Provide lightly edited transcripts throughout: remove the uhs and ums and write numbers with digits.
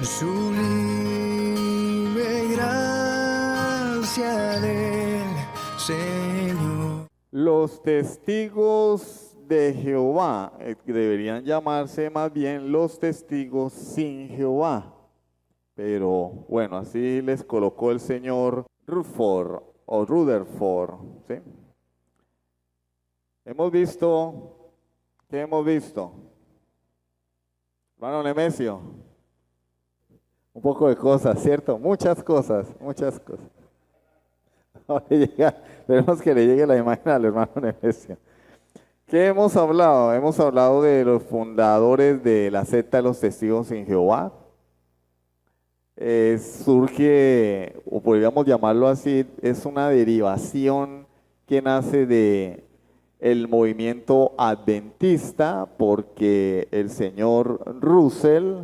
sublime gracia del Señor. Los testigos de Jehová, que deberían llamarse más bien los testigos sin Jehová. Pero bueno, así les colocó el señor Rutherford o Rutherford, ¿sí? ¿Qué hemos visto? Hermano Nemesio, un poco de cosas, ¿cierto? Muchas cosas. Ahora esperemos que le llegue la imagen al hermano Nemesio. ¿Qué hemos hablado? Hemos hablado de los fundadores de la secta de los testigos sin Jehová. Surge, o podríamos llamarlo así, es una derivación que nace de el movimiento adventista, porque el señor Russell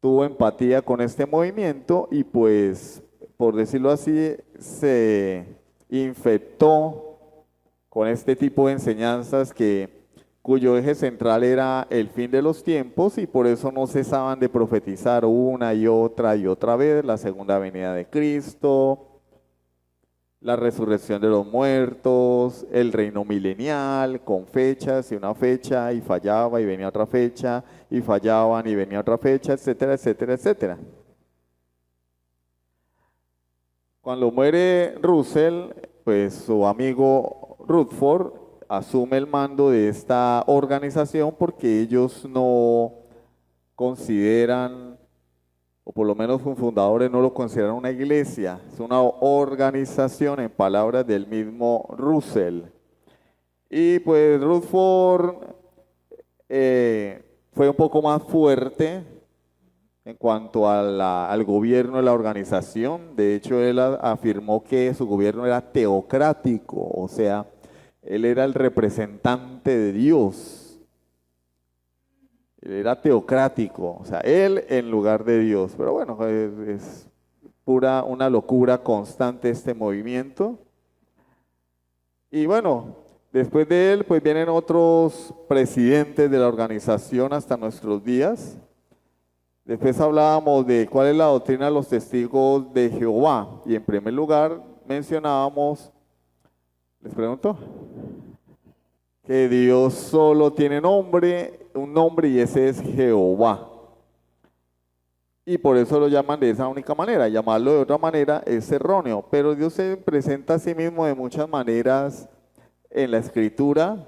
tuvo empatía con este movimiento y pues, por decirlo así, se infectó con este tipo de enseñanzas cuyo eje central era el fin de los tiempos, y por eso no cesaban de profetizar una y otra vez la segunda venida de Cristo, la resurrección de los muertos, el reino milenial, con fechas y una fecha, y fallaba y venía otra fecha, y fallaban y venía otra fecha, etcétera, etcétera, etcétera. Cuando muere Russell, pues su amigo Rutherford asume el mando de esta organización, porque ellos no consideran, o por lo menos sus fundadores no lo consideran una iglesia, es una organización, en palabras del mismo Russell. Y pues Rutherford fue un poco más fuerte en cuanto al gobierno de la organización. De hecho, él afirmó que su gobierno era teocrático, o sea, él era el representante de Dios. Él era teocrático, o sea, él en lugar de Dios. Pero bueno, es una locura constante este movimiento. Y bueno, después de él, pues vienen otros presidentes de la organización hasta nuestros días. Después hablábamos de cuál es la doctrina de los testigos de Jehová. Y en primer lugar mencionábamos, les pregunto, que Dios solo tiene un nombre, y ese es Jehová. Y por eso lo llaman de esa única manera. Llamarlo de otra manera es erróneo. Pero Dios se presenta a sí mismo de muchas maneras en la Escritura.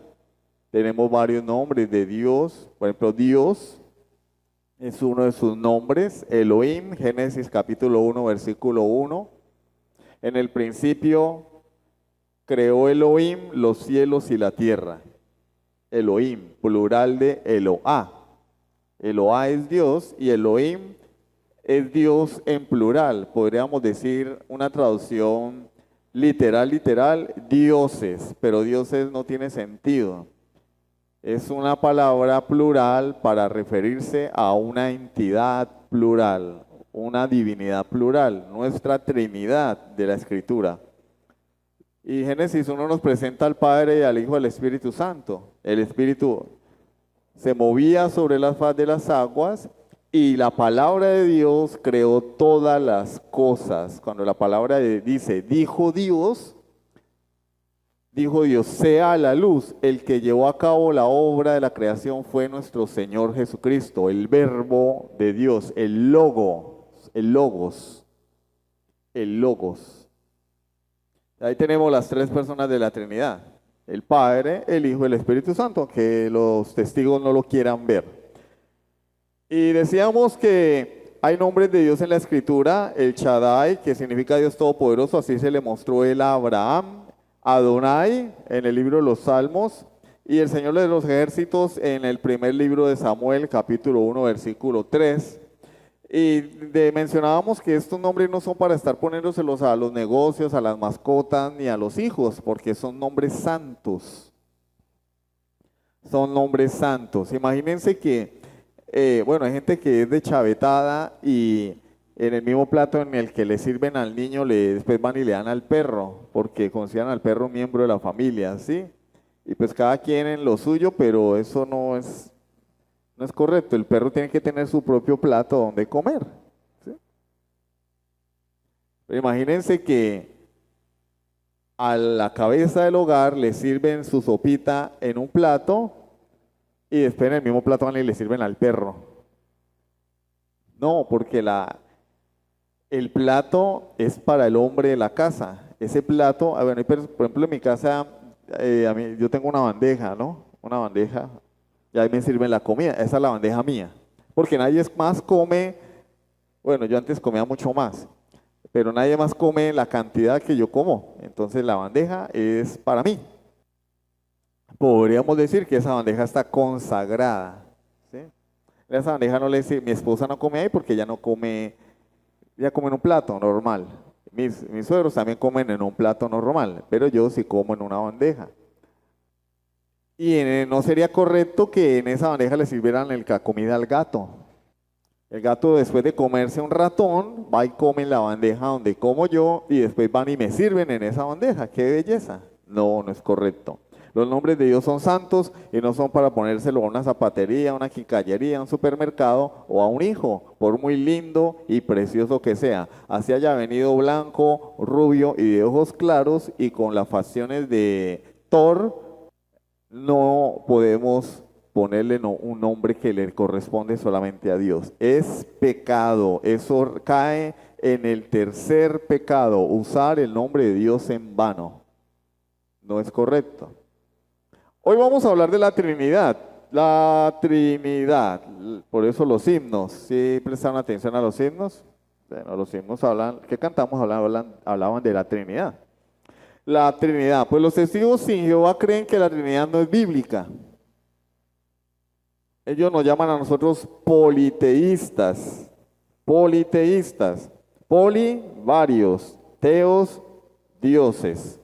Tenemos varios nombres de Dios. Por ejemplo, Dios es uno de sus nombres, Elohim, Génesis capítulo 1, versículo 1. En el principio creó Elohim los cielos y la tierra. Elohim, plural de Eloá. Eloá es Dios y Elohim es Dios en plural. Podríamos decir una traducción literal, dioses, pero dioses no tiene sentido. Es una palabra plural para referirse a una entidad plural, una divinidad plural, nuestra Trinidad de la Escritura. Y Génesis 1 nos presenta al Padre y al Hijo y al Espíritu Santo. El Espíritu se movía sobre la faz de las aguas y la palabra de Dios creó todas las cosas. Cuando la palabra dice, dijo Dios, sea la luz. El que llevó a cabo la obra de la creación fue nuestro Señor Jesucristo, el Verbo de Dios, el Logos. Ahí tenemos las tres personas de la Trinidad, el Padre, el Hijo y el Espíritu Santo, que los testigos no lo quieran ver. Y decíamos que hay nombres de Dios en la Escritura, el Shaddai, que significa Dios Todopoderoso, así se le mostró él a Abraham, Adonai en el libro de los Salmos, y el Señor de los Ejércitos en el primer libro de Samuel, capítulo 1, versículo 3. Y mencionábamos que estos nombres no son para estar poniéndoselos a los negocios, a las mascotas, ni a los hijos, porque son nombres santos. Son nombres santos. Imagínense que, hay gente que es de chavetada y en el mismo plato en el que le sirven al niño, después van y le dan al perro, porque consideran al perro miembro de la familia, ¿sí? Y pues cada quien en lo suyo, pero eso no es No es correcto, el perro tiene que tener su propio plato donde comer. ¿Sí? Pero imagínense que a la cabeza del hogar le sirven su sopita en un plato y después en el mismo plato van y le sirven al perro. No, porque el plato es para el hombre de la casa. Ese plato, bueno, por ejemplo, en mi casa, yo tengo una bandeja, ¿no? Una bandeja, y ahí me sirven la comida. Esa es la bandeja mía. Porque nadie más come, bueno, yo antes comía mucho más, pero nadie más come la cantidad que yo como. Entonces la bandeja es para mí. Podríamos decir que esa bandeja está consagrada. ¿Sí? Esa bandeja no le dice, mi esposa no come ahí porque ella no come. Ya comen en un plato normal. Mis suegros también comen en un plato normal, pero yo sí como en una bandeja. Y no sería correcto que en esa bandeja le sirvieran la comida al gato. El gato, después de comerse un ratón, va y come en la bandeja donde como yo y después van y me sirven en esa bandeja. ¡Qué belleza! No, no es correcto. Los nombres de Dios son santos y no son para ponérselo a una zapatería, a una quincallería, a un supermercado o a un hijo, por muy lindo y precioso que sea. Así haya venido blanco, rubio y de ojos claros y con las facciones de Thor, no podemos ponerle un nombre que le corresponde solamente a Dios. Es pecado, eso cae en el tercer pecado, usar el nombre de Dios en vano. No es correcto. Hoy vamos a hablar de la Trinidad. La Trinidad, por eso los himnos. ¿Sí prestaron atención a los himnos? Bueno, los himnos ¿qué cantamos? Hablaban de la Trinidad. La Trinidad. Pues los testigos sin Jehová creen que la Trinidad no es bíblica. Ellos nos llaman a nosotros politeístas. Politeístas. Poli, varios. Teos, dioses.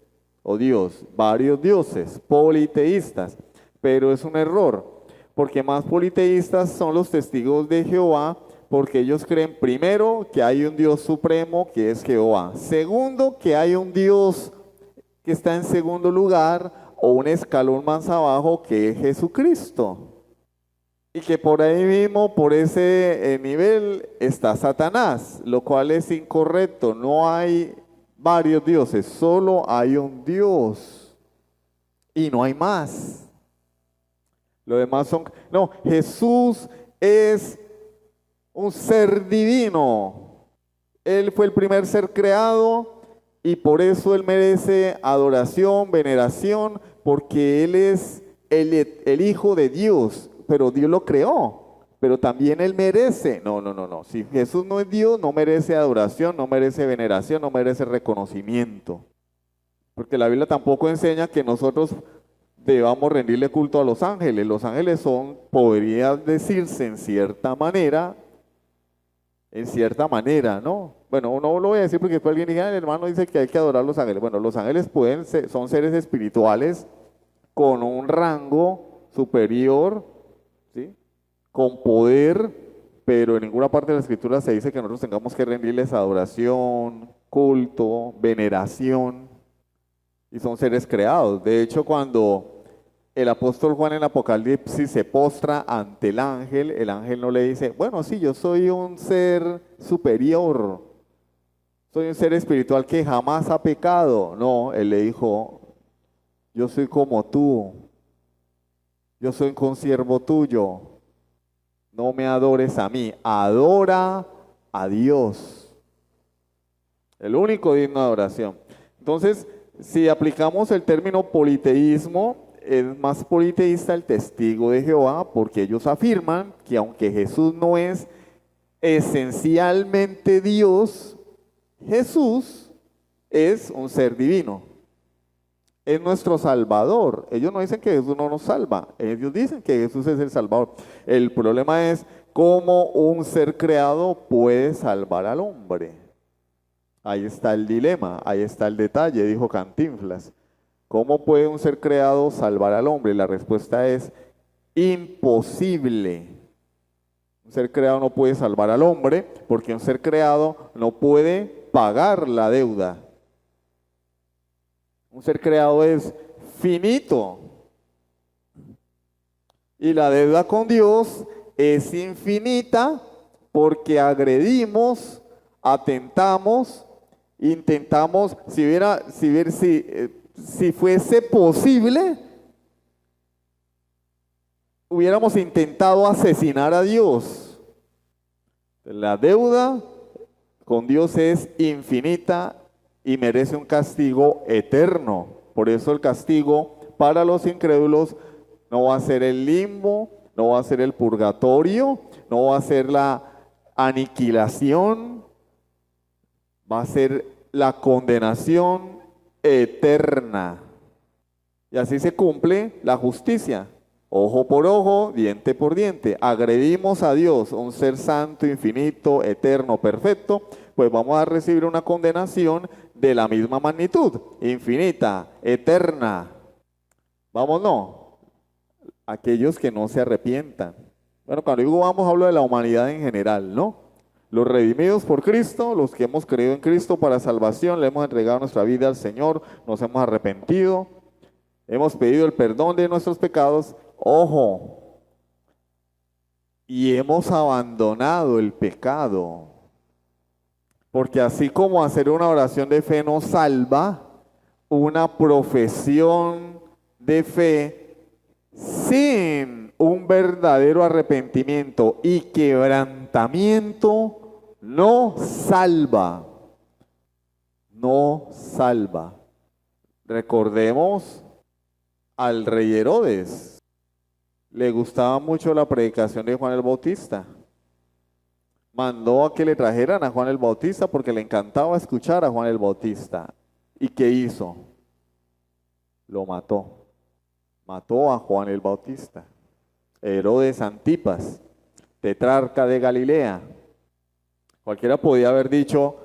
O Dios, varios dioses, politeístas, pero es un error, porque más politeístas son los testigos de Jehová, porque ellos creen primero que hay un Dios supremo que es Jehová, segundo que hay un Dios que está en segundo lugar o un escalón más abajo que es Jesucristo, y que por ahí mismo, por ese nivel está Satanás, lo cual es incorrecto, no hay varios dioses, solo hay un Dios y no hay más. Lo demás son, no, Jesús es un ser divino. Él fue el primer ser creado y por eso Él merece adoración, veneración, porque Él es el Hijo de Dios, pero Dios lo creó. Pero también Él merece. No. Si Jesús no es Dios, no merece adoración, no merece veneración, no merece reconocimiento. Porque la Biblia tampoco enseña que nosotros debamos rendirle culto a los ángeles. Los ángeles son, podría decirse en cierta manera, ¿no? Bueno, no lo voy a decir porque después alguien diga, el hermano dice que hay que adorar a los ángeles. Bueno, los ángeles son seres espirituales con un rango superior, ¿sí? Con poder, pero en ninguna parte de la escritura se dice que nosotros tengamos que rendirles adoración, culto, veneración, y son seres creados. De hecho, cuando el apóstol Juan en Apocalipsis se postra ante el ángel no le dice, bueno, sí, yo soy un ser superior, soy un ser espiritual que jamás ha pecado. No, él le dijo, yo soy como tú, yo soy un consiervo tuyo. No me adores a mí, adora a Dios. El único digno de adoración. Entonces, si aplicamos el término politeísmo, es más politeísta el testigo de Jehová, porque ellos afirman que aunque Jesús no es esencialmente Dios, Jesús es un ser divino. Es nuestro Salvador. Ellos no dicen que Jesús no nos salva, ellos dicen que Jesús es el Salvador. El problema es cómo un ser creado puede salvar al hombre. Ahí está el dilema, ahí está el detalle, dijo Cantinflas. ¿Cómo puede un ser creado salvar al hombre? La respuesta es imposible. Un ser creado no puede salvar al hombre porque un ser creado no puede pagar la deuda. Un ser creado es finito. Y la deuda con Dios es infinita porque agredimos, atentamos, intentamos, si fuese posible, hubiéramos intentado asesinar a Dios. La deuda con Dios es infinita y merece un castigo eterno. Por eso el castigo para los incrédulos no va a ser el limbo, no va a ser el purgatorio, no va a ser la aniquilación, va a ser la condenación eterna. Y así se cumple la justicia. Ojo por ojo, diente por diente. Agredimos a Dios, un ser santo, infinito, eterno, perfecto, pues vamos a recibir una condenación de la misma magnitud, infinita, eterna. Vamos, no. Aquellos que no se arrepientan. Bueno, cuando digo vamos, hablo de la humanidad en general, ¿no? Los redimidos por Cristo, los que hemos creído en Cristo para salvación, le hemos entregado nuestra vida al Señor, nos hemos arrepentido, hemos pedido el perdón de nuestros pecados. Ojo, y hemos abandonado el pecado, porque así como hacer una oración de fe nos salva, una profesión de fe sin un verdadero arrepentimiento y quebrantamiento no salva, no salva. Recordemos al rey Herodes. Le gustaba mucho la predicación de Juan el Bautista. Mandó a que le trajeran a Juan el Bautista porque le encantaba escuchar a Juan el Bautista. ¿Y qué hizo? Lo mató. Mató a Juan el Bautista. Herodes Antipas, tetrarca de Galilea. Cualquiera podía haber dicho,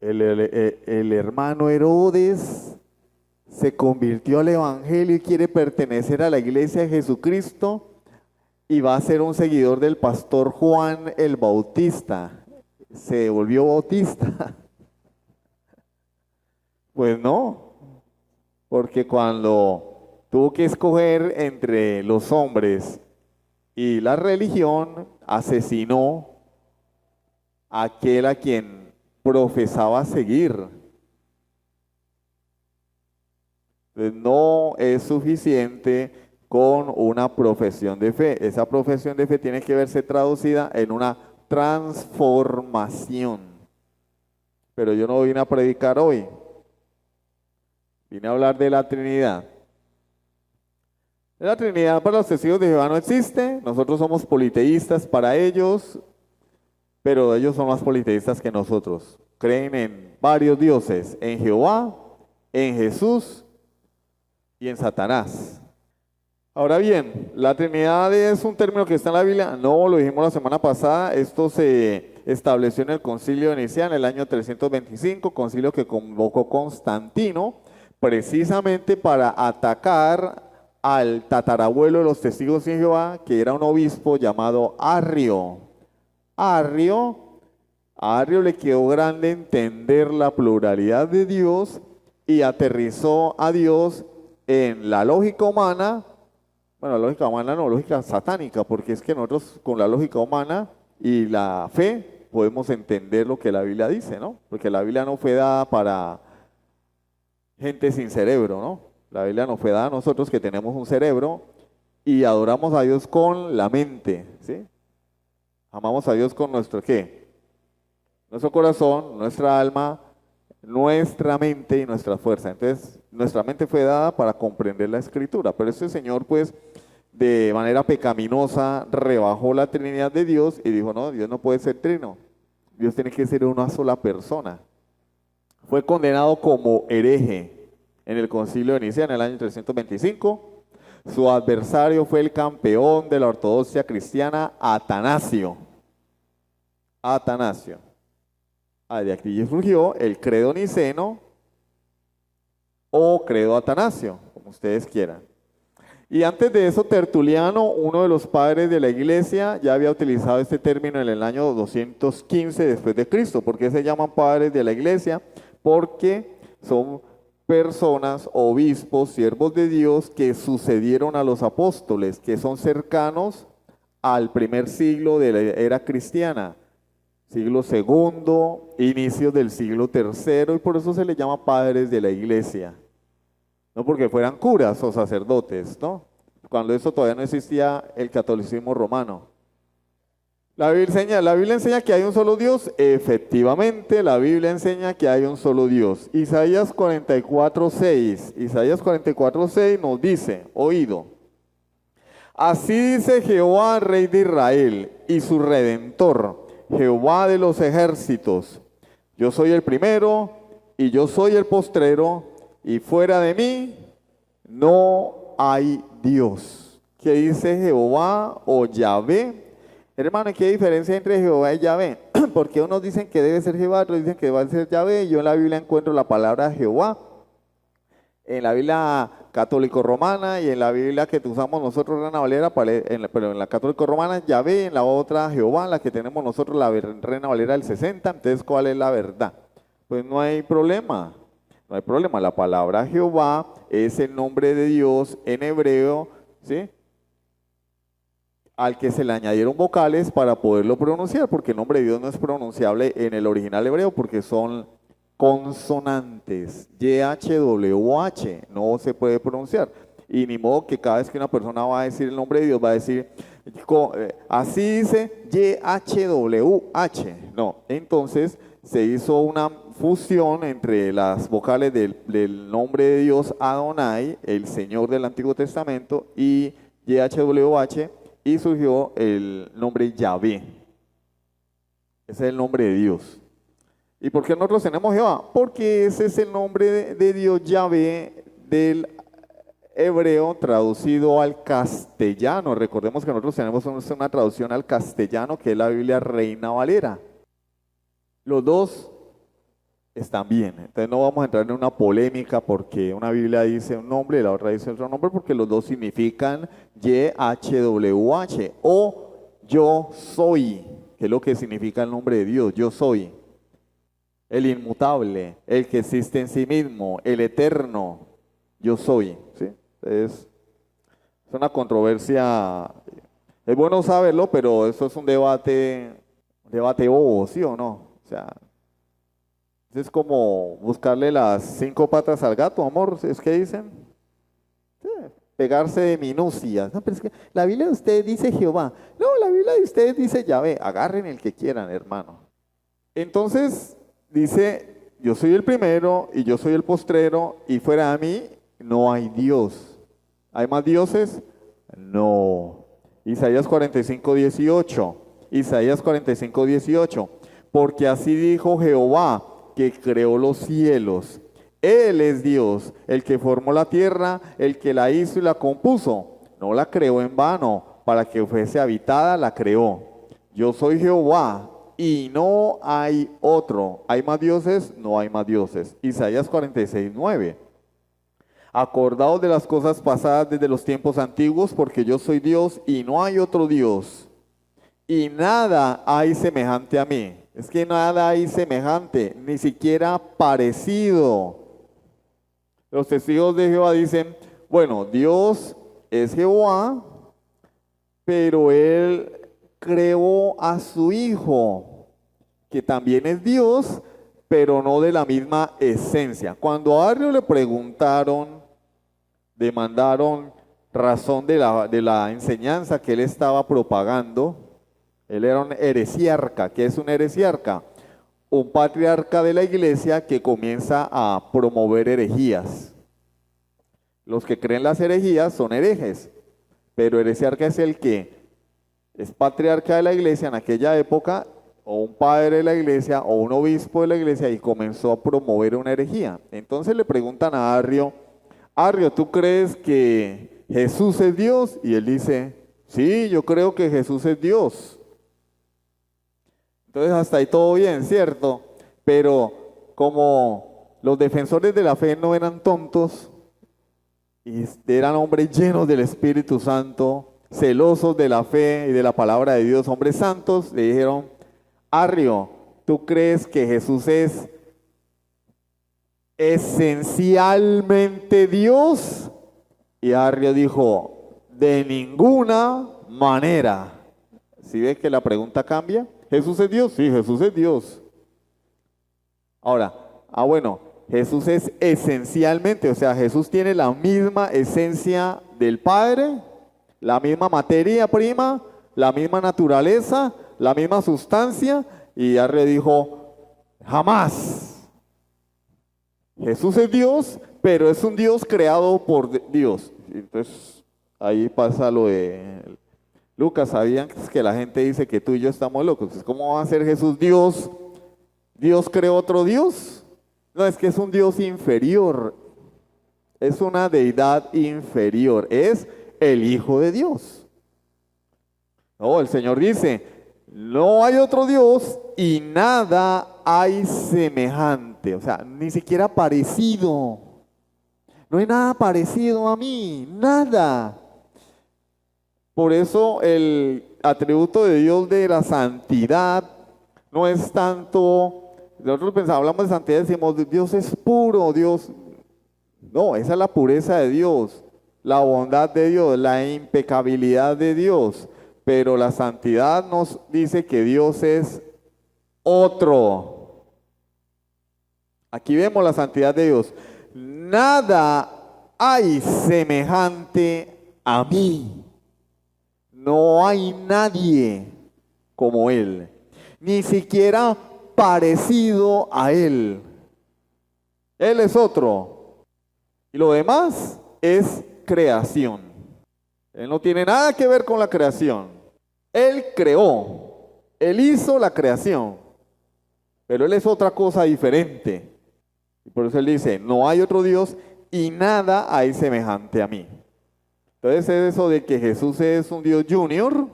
el hermano Herodes se convirtió al evangelio y quiere pertenecer a la iglesia de Jesucristo y va a ser un seguidor del pastor Juan el Bautista. Se volvió bautista. Pues no, porque cuando tuvo que escoger entre los hombres y la religión, asesinó a aquel a quien profesaba seguir. No es suficiente con una profesión de fe. Esa profesión de fe tiene que verse traducida en una transformación. Pero yo no vine a predicar hoy. Vine a hablar de la Trinidad. La Trinidad para los testigos de Jehová no existe. Nosotros somos politeístas para ellos, pero ellos son más politeístas que nosotros. Creen en varios dioses, en Jehová, en Jesús y en Satanás. Ahora bien, la Trinidad es un término que está en la Biblia. No, lo dijimos la semana pasada. Esto se estableció en el concilio de Nicea en el año 325, concilio que convocó Constantino, precisamente para atacar al tatarabuelo de los testigos de Jehová, que era un obispo llamado Arrio. Arrio le quedó grande entender la pluralidad de Dios y aterrizó a Dios en la lógica humana. Bueno, la lógica humana no, lógica satánica, porque es que nosotros con la lógica humana y la fe podemos entender lo que la Biblia dice, ¿no? Porque la Biblia no fue dada para gente sin cerebro, ¿no? La Biblia nos fue dada a nosotros que tenemos un cerebro y adoramos a Dios con la mente, ¿sí? Amamos a Dios con nuestro ¿qué? Nuestro corazón, nuestra alma, nuestra mente y nuestra fuerza. Entonces, nuestra mente fue dada para comprender la Escritura, pero este Señor, pues, de manera pecaminosa, rebajó la Trinidad de Dios y dijo, no, Dios no puede ser trino, Dios tiene que ser una sola persona. Fue condenado como hereje en el concilio de Nicea en el año 325. Su adversario fue el campeón de la ortodoxia cristiana, Atanasio. De aquí surgió el credo niceno o credo atanasio, como ustedes quieran. Y antes de eso, Tertuliano, uno de los padres de la iglesia, ya había utilizado este término en el año 215 después de Cristo. ¿Por qué se llaman padres de la iglesia? Porque son personas, obispos, siervos de Dios que sucedieron a los apóstoles, que son cercanos al primer siglo de la era cristiana, siglo segundo, inicios del siglo tercero, y por eso se les llama padres de la iglesia. No porque fueran curas o sacerdotes, ¿no? Cuando eso todavía no existía el catolicismo romano. La Biblia enseña que hay un solo Dios. Efectivamente, la Biblia enseña que hay un solo Dios. Isaías 44:6 nos dice, oído. Así dice Jehová, Rey de Israel, y su Redentor, Jehová de los ejércitos. Yo soy el primero y yo soy el postrero, y fuera de mí no hay Dios. ¿Qué dice Jehová o Yahvé? Hermano, ¿qué diferencia entre Jehová y Yahvé? Porque unos dicen que debe ser Jehová, otros dicen que debe ser Yahvé. Yo en la Biblia encuentro la palabra Jehová. En la Biblia católico-romana y en la Biblia que usamos nosotros, Reina Valera, pero en la católico-romana Yahvé, en la otra Jehová, la que tenemos nosotros, la Reina Valera del 60. Entonces, ¿cuál es la verdad? Pues no hay problema. No hay problema. La palabra Jehová es el nombre de Dios en hebreo, ¿sí?, al que se le añadieron vocales para poderlo pronunciar, porque el nombre de Dios no es pronunciable en el original hebreo porque son consonantes, YHWH, no se puede pronunciar. Y ni modo que cada vez que una persona va a decir el nombre de Dios va a decir, así dice YHWH, no. Entonces se hizo una fusión entre las vocales del nombre de Dios Adonai, el Señor del Antiguo Testamento, y YHWH, y surgió el nombre Yahvé. Ese es el nombre de Dios. ¿Y por qué nosotros tenemos Jehová? Porque ese es el nombre de Dios Yahvé del hebreo traducido al castellano. Recordemos que nosotros tenemos una traducción al castellano que es la Biblia Reina Valera. Los dos están bien. Entonces no vamos a entrar en una polémica porque una Biblia dice un nombre y la otra dice otro nombre, porque los dos significan YHWH o yo soy, que es lo que significa el nombre de Dios, yo soy. El inmutable, el que existe en sí mismo, el eterno, yo soy. ¿Sí? Es una controversia, es bueno saberlo, pero eso es un debate bobo, ¿sí o no? O sea, es como buscarle las 5 patas al gato, amor, ¿es que dicen? Sí, pegarse de minucias. No, pero es que la Biblia de ustedes dice Jehová. No, la Biblia de ustedes dice Yahvé. Agarren el que quieran, hermano. Entonces, dice, yo soy el primero y yo soy el postrero, y fuera de mí no hay Dios. ¿Hay más dioses? No. Isaías 45:18. Isaías 45:18. Porque así dijo Jehová, que creó los cielos. Él es Dios, el que formó la tierra, el que la hizo y la compuso. No la creó en vano, para que fuese habitada, la creó. Yo soy Jehová, y no hay otro. ¿Hay más dioses? No hay más dioses. Isaías 46:9. Acordaos de las cosas pasadas desde los tiempos antiguos, porque yo soy Dios, y no hay otro Dios. Y nada hay semejante a mí. Es que nada hay semejante, ni siquiera parecido. Los testigos de Jehová dicen, bueno, Dios es Jehová, pero Él creó a su Hijo, que también es Dios, pero no de la misma esencia. Cuando a Arrio le preguntaron, demandaron razón de la enseñanza que él estaba propagando, él era un heresiarca. ¿Qué es un heresiarca? Un patriarca de la iglesia que comienza a promover herejías. Los que creen las herejías son herejes, pero heresiarca es el que es patriarca de la iglesia en aquella época, o un padre de la iglesia, o un obispo de la iglesia, y comenzó a promover una herejía. Entonces le preguntan a Arrio, Arrio, ¿tú crees que Jesús es Dios? Y él dice, sí, yo creo que Jesús es Dios. Entonces hasta ahí todo bien, ¿cierto? Pero como los defensores de la fe no eran tontos, y eran hombres llenos del Espíritu Santo, celosos de la fe y de la palabra de Dios, hombres santos, le dijeron, Arrio, ¿tú crees que Jesús es esencialmente Dios? Y Arrio dijo, de ninguna manera. ¿Sí ve que la pregunta cambia? ¿Jesús es Dios? Sí, Jesús es Dios. Ahora, bueno, Jesús es esencialmente, o sea, Jesús tiene la misma esencia del Padre, la misma materia prima, la misma naturaleza, la misma sustancia, y ya dijo, jamás. Jesús es Dios, pero es un Dios creado por Dios. Entonces, ahí pasa lo de Lucas. ¿Sabían que la gente dice que tú y yo estamos locos? ¿Cómo va a ser Jesús Dios? ¿Dios creó otro Dios? No, es que es un Dios inferior. Es una deidad inferior. Es el Hijo de Dios. No, el Señor dice, no hay otro Dios y nada hay semejante. O sea, ni siquiera parecido. No hay nada parecido a mí, nada. Por eso el atributo de Dios de la santidad no es tanto, nosotros pensamos, hablamos de santidad, decimos, Dios es puro, Dios. No, esa es la pureza de Dios, la bondad de Dios, la impecabilidad de Dios. Pero la santidad nos dice que Dios es otro. Aquí vemos la santidad de Dios. Nada hay semejante a mí. No hay nadie como Él, ni siquiera parecido a Él. Él es otro. Y lo demás es creación. Él no tiene nada que ver con la creación. Él creó, Él hizo la creación, pero Él es otra cosa diferente. Y por eso Él dice, no hay otro Dios y nada hay semejante a mí. Entonces es eso de que Jesús es un Dios junior,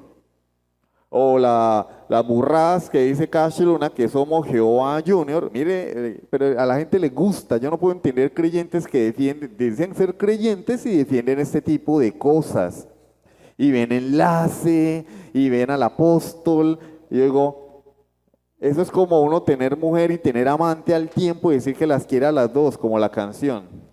o las burradas que dice Cash Luna, que somos Jehová Junior. Mire, pero a la gente le gusta. Yo no puedo entender creyentes que dicen ser creyentes y defienden este tipo de cosas. Y ven enlace, y ven al apóstol, y digo, eso es como uno tener mujer y tener amante al tiempo y decir que las quiere a las dos, como la canción.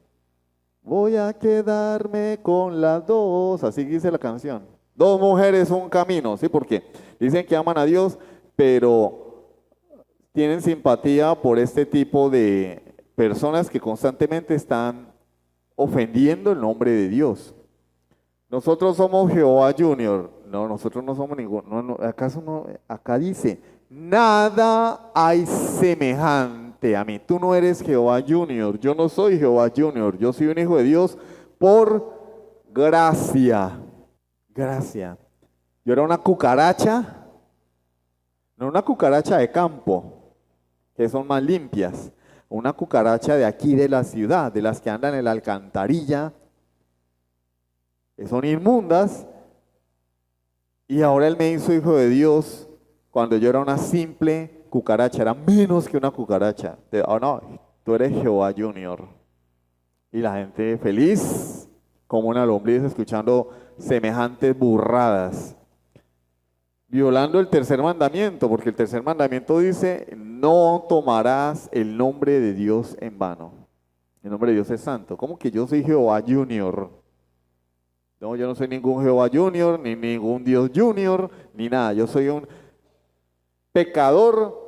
Voy a quedarme con las dos, así dice la canción. Dos mujeres, un camino, ¿sí? Porque dicen que aman a Dios, pero tienen simpatía por este tipo de personas que constantemente están ofendiendo el nombre de Dios. Nosotros somos Jehová Junior. No, nosotros no somos ninguno. No, ¿acaso no? Acá dice, nada hay semejante a mí. Tú no eres Jehová Junior. Yo no soy Jehová Junior. Yo soy un hijo de Dios por gracia. Gracia. Yo era una cucaracha. No una cucaracha de campo, que son más limpias. Una cucaracha de aquí de la ciudad, de las que andan en la alcantarilla, que son inmundas, y ahora Él me hizo hijo de Dios cuando yo era una simple cucaracha, era menos que una cucaracha. Oh no, tú eres Jehová Junior. Y la gente feliz como una lombriz escuchando semejantes burradas, violando el tercer mandamiento, porque el tercer mandamiento dice, no tomarás el nombre de Dios en vano. El nombre de Dios es santo. ¿Cómo que yo soy Jehová Junior? No, yo no soy ningún Jehová Junior, ni ningún Dios Junior, ni nada. Yo soy un pecador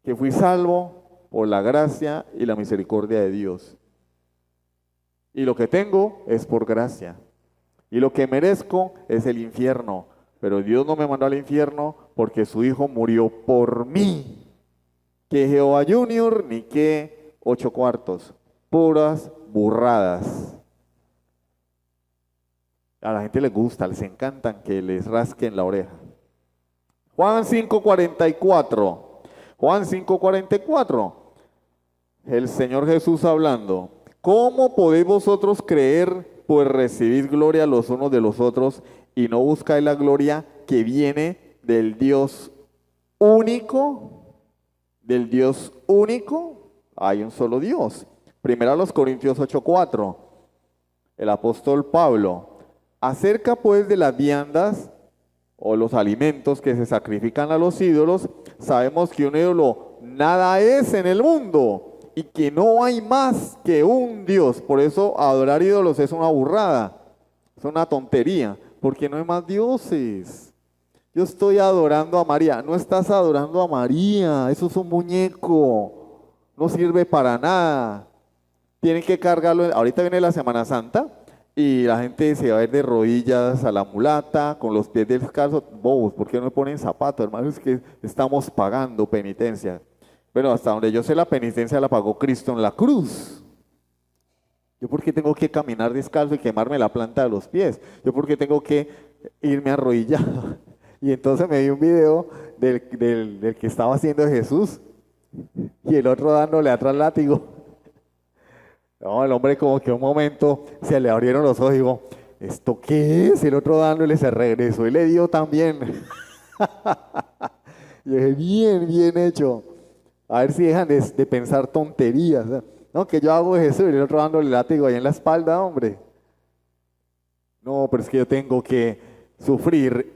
que fui salvo por la gracia y la misericordia de Dios. Y lo que tengo es por gracia. Y lo que merezco es el infierno. Pero Dios no me mandó al infierno porque su Hijo murió por mí. Que Jehová Junior ni que 8 cuartos. Puras burradas. A la gente les gusta, les encantan que les rasquen la oreja. Juan 5:44. Juan 5:44. El Señor Jesús hablando. ¿Cómo podéis vosotros creer, pues recibid gloria los unos de los otros y no buscáis la gloria que viene del Dios único? Del Dios único, hay un solo Dios. Primero a los Corintios 8:4. El apóstol Pablo. Acerca pues de las viandas o los alimentos que se sacrifican a los ídolos, sabemos que un ídolo nada es en el mundo y que no hay más que un Dios. Por eso adorar ídolos es una burrada, es una tontería, porque no hay más dioses. yo estoy adorando a María. No estás adorando a María, eso es un muñeco, no sirve para nada. Tienen que cargarlo. Ahorita viene la Semana Santa y la gente se va a ir de rodillas a la mulata, con los pies descalzos. Bobos, ¿por qué no me ponen zapatos, hermano? Es que estamos pagando penitencia. Bueno, hasta donde yo sé, la penitencia la pagó Cristo en la cruz. ¿Yo por qué tengo que caminar descalzo y quemarme la planta de los pies? ¿Yo por qué tengo que irme arrodillado? Y entonces me vi un video del que estaba haciendo Jesús y el otro dándole atrás látigo. No, el hombre como que un momento se le abrieron los ojos y dijo, ¿esto qué es? Y el otro dándole se regresó y le dio también. Y dije, bien, bien hecho. A ver si dejan de pensar tonterías. No, que yo hago Jesús y el otro dándole látigo ahí en la espalda, hombre. No, pero es que yo tengo que sufrir.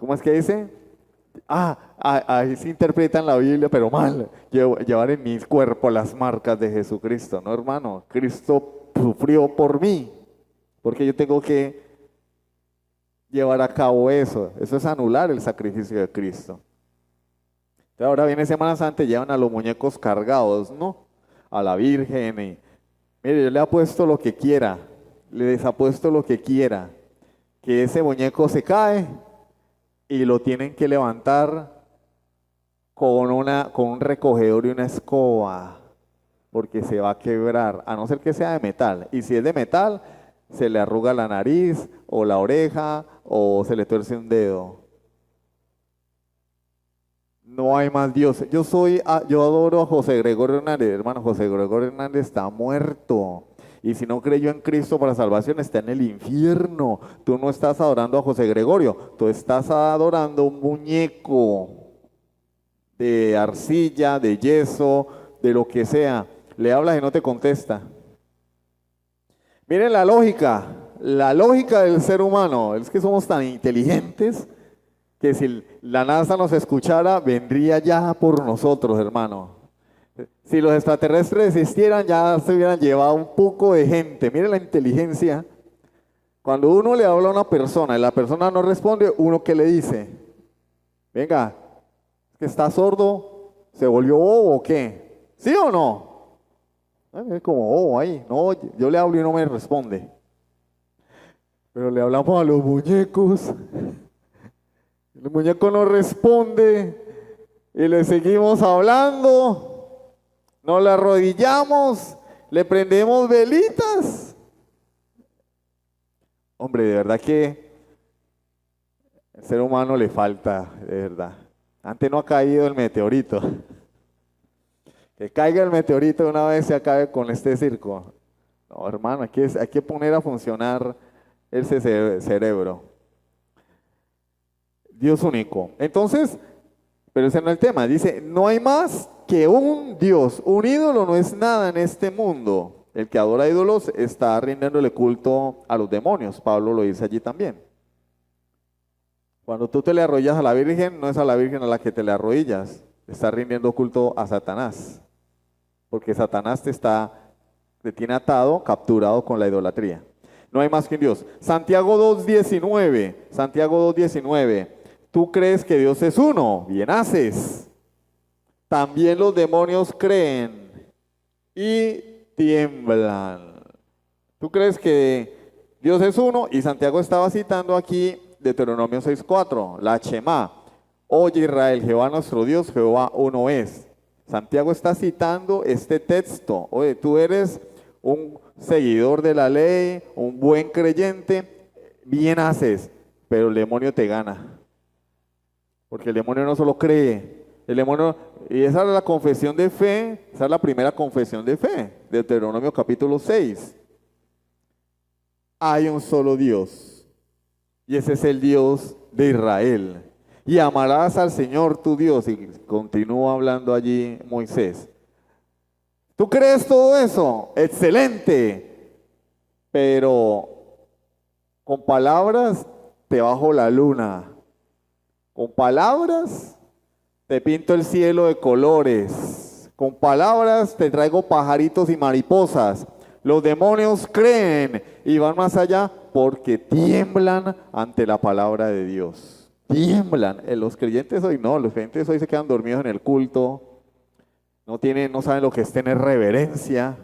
¿Cómo es que dice? Ahí se interpreta en la Biblia, pero mal. Llevar en mi cuerpo las marcas de Jesucristo, ¿no, hermano? Cristo sufrió por mí, porque yo tengo que llevar a cabo eso. Eso es anular el sacrificio de Cristo. Entonces ahora viene Semana Santa y llevan a los muñecos cargados, ¿no? A la Virgen. Y, mire, yo le apuesto lo que quiera, le desapuesto lo que quiera, que ese muñeco se cae y lo tienen que levantar con un recogedor y una escoba, porque se va a quebrar, a no ser que sea de metal. Y si es de metal, se le arruga la nariz o la oreja o se le tuerce un dedo. No hay más Dios. Yo adoro a José Gregorio Hernández. Hermano, José Gregorio Hernández está muerto. Y si no creyó en Cristo para salvación, está en el infierno. Tú no estás adorando a José Gregorio, tú estás adorando un muñeco de arcilla, de yeso, de lo que sea. Le hablas y no te contesta. Miren la lógica del ser humano. Es que somos tan inteligentes que si la NASA nos escuchara, vendría ya por nosotros, hermano. Si los extraterrestres existieran, ya se hubieran llevado un poco de gente. Mire la inteligencia. Cuando uno le habla a una persona y la persona no responde, ¿uno qué le dice? Venga, ¿es que está sordo? ¿Se volvió bobo o qué? ¿Sí o no? Es como bobo ahí. No, yo le hablo y no me responde. Pero le hablamos a los muñecos. El muñeco no responde y le seguimos hablando. Nos le arrodillamos, le prendemos velitas. Hombre, de verdad que al ser humano le falta, de verdad. Antes no ha caído el meteorito. Que caiga el meteorito de una vez se acabe con este circo. No, hermano, hay que poner a funcionar ese cerebro. Dios único. Entonces, pero ese no es el tema. Dice, no hay más que un Dios. Un ídolo no es nada en este mundo. El que adora ídolos está rindiéndole culto a los demonios. Pablo lo dice allí también. Cuando tú te le arrodillas a la Virgen, no es a la Virgen a la que te le arrodillas. Estás rindiendo culto a Satanás. Porque Satanás te tiene atado, capturado con la idolatría. No hay más que un Dios. Santiago 2:19. Santiago 2:19. Tú crees que Dios es uno. Bien haces. También los demonios creen y tiemblan. ¿Tú crees que Dios es uno? Y Santiago estaba citando aquí Deuteronomio 6:4, la Shema. Oye Israel, Jehová nuestro Dios, Jehová uno es. Santiago está citando este texto. Oye, tú eres un seguidor de la ley, un buen creyente, bien haces, pero el demonio te gana. Porque el demonio no solo cree, el demonio, y esa es la confesión de fe, esa es la primera confesión de fe, de Deuteronomio capítulo 6. Hay un solo Dios, y ese es el Dios de Israel. Y amarás al Señor tu Dios, y continúa hablando allí Moisés. ¿Tú crees todo eso? Excelente, pero con palabras te bajo la luna, con palabras te pinto el cielo de colores. Con palabras te traigo pajaritos y mariposas. Los demonios creen y van más allá porque tiemblan ante la palabra de Dios. tiemblan. Los creyentes hoy no, los creyentes hoy se quedan dormidos en el culto, no saben lo que es tener reverencia.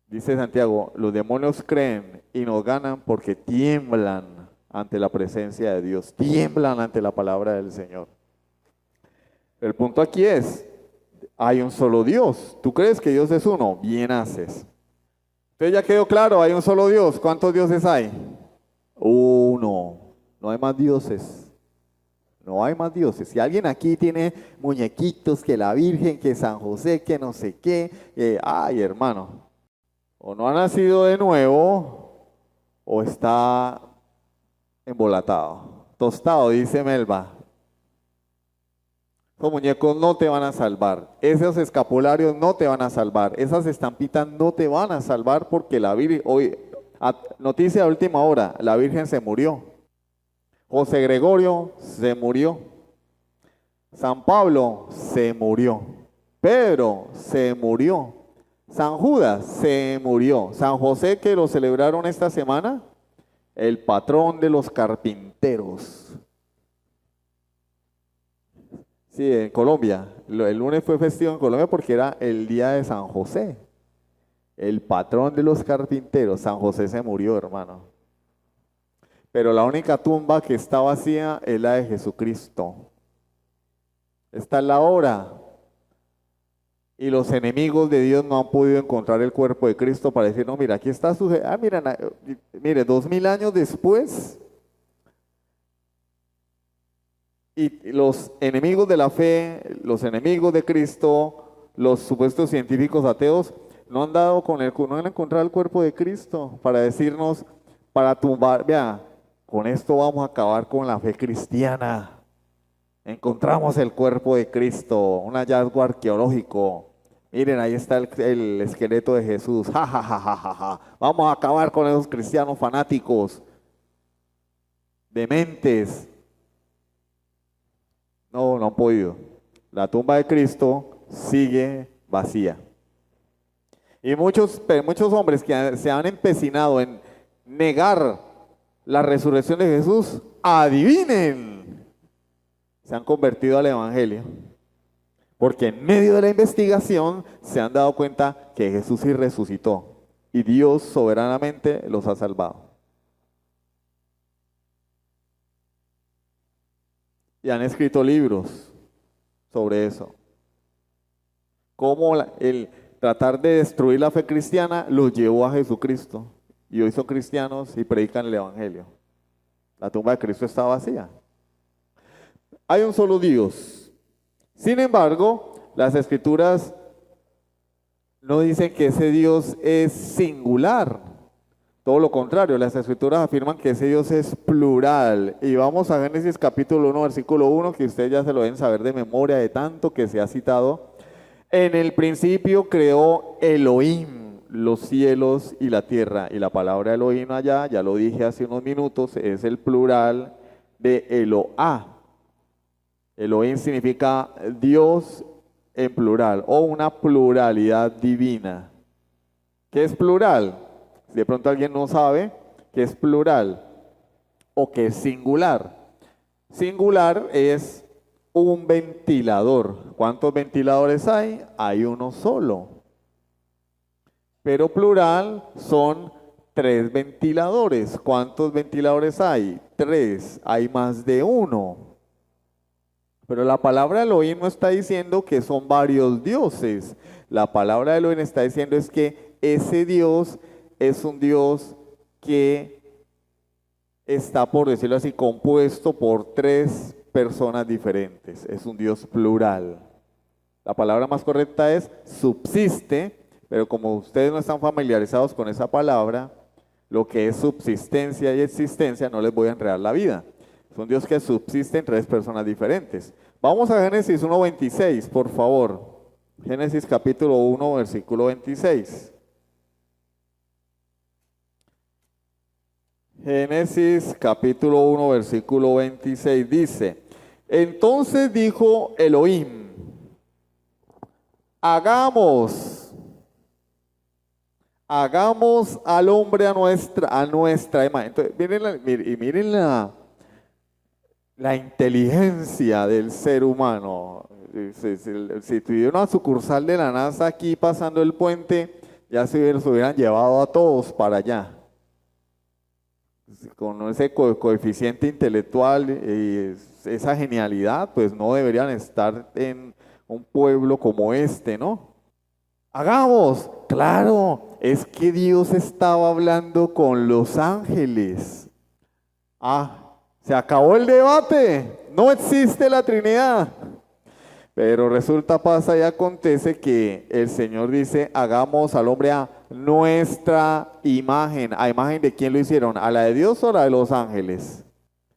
Dice Santiago, los demonios creen y nos ganan porque tiemblan ante la presencia de Dios, tiemblan ante la palabra del Señor. El punto aquí es, hay un solo Dios. ¿Tú crees que Dios es uno? Bien haces. Entonces ya quedó claro, hay un solo Dios. ¿Cuántos dioses hay? Uno. No hay más dioses. No hay más dioses. Si alguien aquí tiene muñequitos, que la Virgen, que San José, que no sé qué, ay hermano, o no ha nacido de nuevo, o está embolatado, tostado, dice Melba. Esos muñecos no te van a salvar, esos escapularios no te van a salvar, esas estampitas no te van a salvar porque la Virgen, hoy, noticia de última hora, la Virgen se murió. José Gregorio se murió. San Pablo se murió. Pedro se murió. San Judas se murió. San José, que lo celebraron esta semana, el patrón de los carpinteros. Sí, en Colombia. El lunes fue festivo en Colombia porque era el día de San José. El patrón de los carpinteros. San José se murió, hermano. Pero la única tumba que está vacía es la de Jesucristo. Esta es la hora. Y los enemigos de Dios no han podido encontrar el cuerpo de Cristo para decir, no, mira, aquí está su... mire, 2000 años después, y los enemigos de la fe, los enemigos de Cristo, los supuestos científicos ateos, no han dado no han encontrado el cuerpo de Cristo para decirnos, para tumbar, vea, con esto vamos a acabar con la fe cristiana. Encontramos el cuerpo de Cristo, un hallazgo arqueológico. Miren, ahí está el esqueleto de Jesús. Ja, ja, ja, ja, ja, ja. Vamos a acabar con esos cristianos fanáticos, dementes. No han podido. La tumba de Cristo sigue vacía. Y muchos hombres que se han empecinado en negar la resurrección de Jesús, adivinen, se han convertido al Evangelio. Porque en medio de la investigación se han dado cuenta que Jesús sí resucitó y Dios soberanamente los ha salvado. Y han escrito libros sobre eso. Cómo el tratar de destruir la fe cristiana los llevó a Jesucristo. Y hoy son cristianos y predican el Evangelio. La tumba de Cristo está vacía. Hay un solo Dios. Sin embargo, las Escrituras no dicen que ese Dios es singular. Todo lo contrario, las Escrituras afirman que ese Dios es plural. Y vamos a Génesis capítulo 1, versículo 1, que ustedes ya se lo deben saber de memoria de tanto que se ha citado. En el principio creó Elohim los cielos y la tierra. Y la palabra Elohim allá, ya lo dije hace unos minutos, es el plural de Eloah. Elohim significa Dios en plural o una pluralidad divina. ¿Qué es plural? Si de pronto alguien no sabe qué es plural o qué es singular. Singular es un ventilador. ¿Cuántos ventiladores hay? Hay uno solo. Pero plural son 3 ventiladores. ¿Cuántos ventiladores hay? 3. Hay más de uno. Pero la palabra Elohim no está diciendo que son varios dioses. La palabra Elohim está diciendo es que ese Dios es un Dios que está, por decirlo así, compuesto por 3 personas diferentes. Es un Dios plural. La palabra más correcta es subsiste, pero como ustedes no están familiarizados con esa palabra, lo que es subsistencia y existencia no les voy a enredar la vida. Es un Dios que subsiste en 3 personas diferentes. Vamos a Génesis 1:26, por favor. Génesis capítulo 1, versículo 26. Génesis capítulo 1, versículo 26 dice: Entonces dijo Elohim, hagamos al hombre a nuestra imagen. Entonces, miren la inteligencia del ser humano. Si tuviera una sucursal de la NASA aquí pasando el puente, ya se hubieran llevado a todos para allá. Con ese coeficiente intelectual y esa genialidad, pues no deberían estar en un pueblo como este, ¿no? Hagamos, claro, es que Dios estaba hablando con los ángeles. Se acabó el debate, no existe la Trinidad. Pero resulta, pasa y acontece que el Señor dice, hagamos al hombre a nuestra imagen. ¿A imagen de quién lo hicieron? ¿A la de Dios o a la de los ángeles?